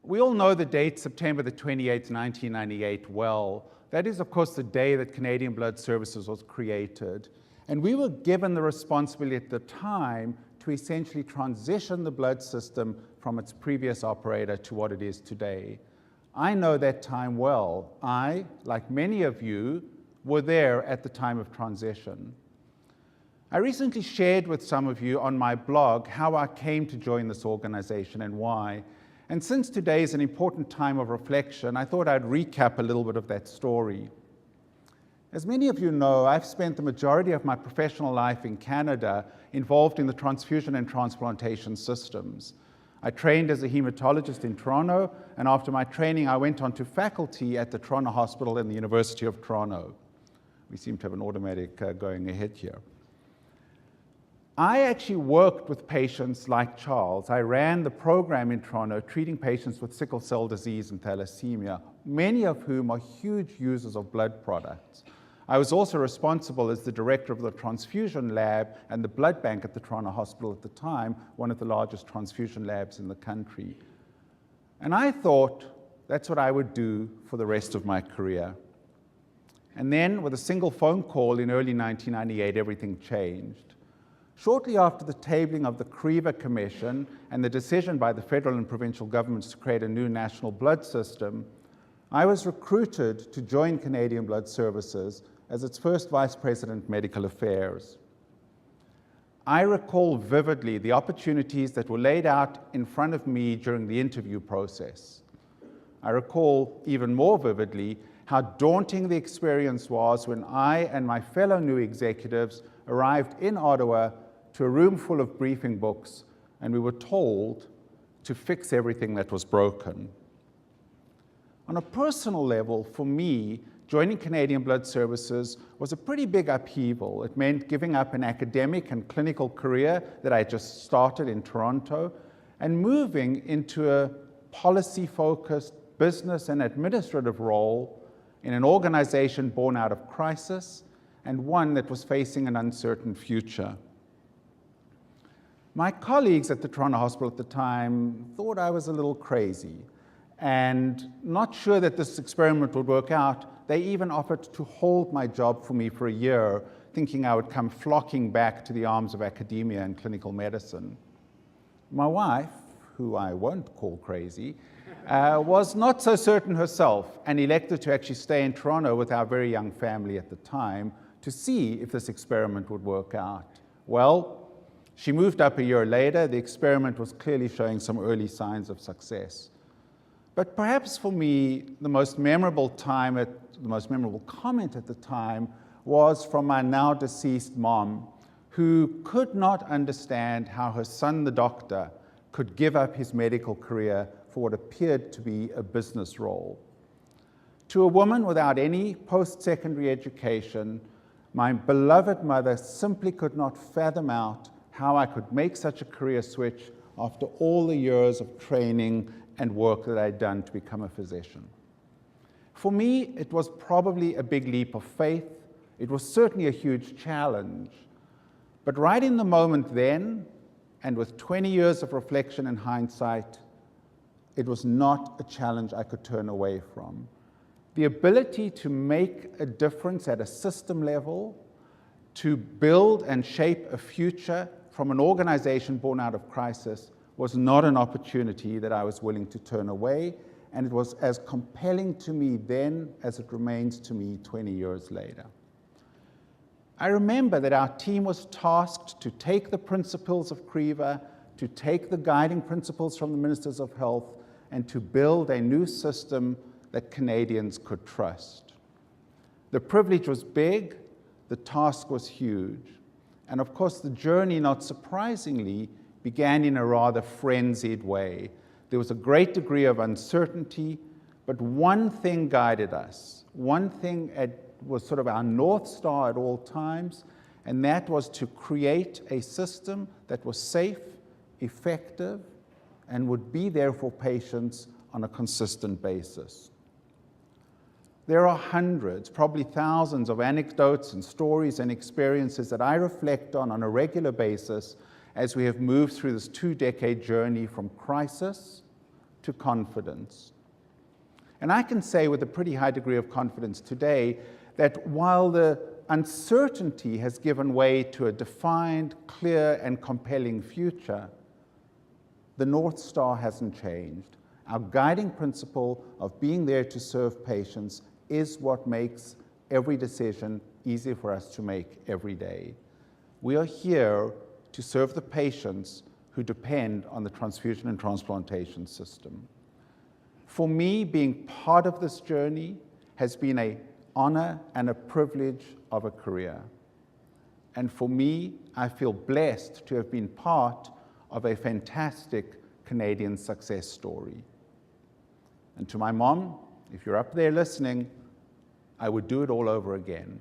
We all know the date, September the 28th, 1998, well. That is, of course, the day that Canadian Blood Services was created. And we were given the responsibility at the time to essentially transition the blood system from its previous operator to what it is today. I know that time well. I, like many of you, were there at the time of transition. I recently shared with some of you on my blog how I came to join this organization and why. And since today is an important time of reflection, I thought I'd recap a little bit of that story. As many of you know, I've spent the majority of my professional life in Canada involved in the transfusion and transplantation systems. I trained as a hematologist in Toronto, and after my training, I went on to faculty at the Toronto Hospital and the University of Toronto. We seem to have an automatic going ahead here. I actually worked with patients like Charles. I ran the program in Toronto treating patients with sickle cell disease and thalassemia, many of whom are huge users of blood products. I was also responsible as the director of the transfusion lab and the blood bank at the Toronto Hospital at the time, one of the largest transfusion labs in the country. And I thought that's what I would do for the rest of my career. And then, with a single phone call in early 1998, everything changed. Shortly after the tabling of the CREVA Commission and the decision by the federal and provincial governments to create a new national blood system, I was recruited to join Canadian Blood Services as its first Vice President, Medical Affairs. I recall vividly the opportunities that were laid out in front of me during the interview process. I recall even more vividly how daunting the experience was when I and my fellow new executives arrived in Ottawa to a room full of briefing books, and we were told to fix everything that was broken. On a personal level, for me, joining Canadian Blood Services was a pretty big upheaval. It meant giving up an academic and clinical career that I just started in Toronto and moving into a policy-focused business and administrative role in an organization born out of crisis and one that was facing an uncertain future. My colleagues at the Toronto Hospital at the time thought I was a little crazy, and not sure that this experiment would work out, they even offered to hold my job for me for a year, thinking I would come flocking back to the arms of academia and clinical medicine. My wife, who I won't call crazy, was not so certain herself and elected to actually stay in Toronto with our very young family at the time to see if this experiment would work out. Well, she moved up a year later. The experiment was clearly showing some early signs of success. But perhaps for me, the most memorable comment at the time was from my now deceased mom, who could not understand how her son, the doctor, could give up his medical career for what appeared to be a business role. To a woman without any post-secondary education, my beloved mother simply could not fathom out how I could make such a career switch after all the years of training and work that I'd done to become a physician. For me, it was probably a big leap of faith. It was certainly a huge challenge. But right in the moment then, and with 20 years of reflection and hindsight, it was not a challenge I could turn away from. The ability to make a difference at a system level, to build and shape a future from an organization born out of crisis was not an opportunity that I was willing to turn away, and it was as compelling to me then as it remains to me 20 years later. I remember that our team was tasked to take the principles of CREVA, to take the guiding principles from the Ministers of Health, and to build a new system that Canadians could trust. The privilege was big, the task was huge. And of course, the journey, not surprisingly, began in a rather frenzied way. There was a great degree of uncertainty, but one thing guided us. One thing was sort of our North Star at all times, and that was to create a system that was safe, effective, and would be there for patients on a consistent basis. There are hundreds, probably thousands of anecdotes and stories and experiences that I reflect on a regular basis as we have moved through this 2-decade journey from crisis to confidence. And I can say with a pretty high degree of confidence today that while the uncertainty has given way to a defined, clear, and compelling future, the North Star hasn't changed. Our guiding principle of being there to serve patients is what makes every decision easy for us to make every day. We are here to serve the patients who depend on the transfusion and transplantation system. For me, being part of this journey has been an honor and a privilege of a career. And for me, I feel blessed to have been part of a fantastic Canadian success story. And to my mom, if you're up there listening, I would do it all over again.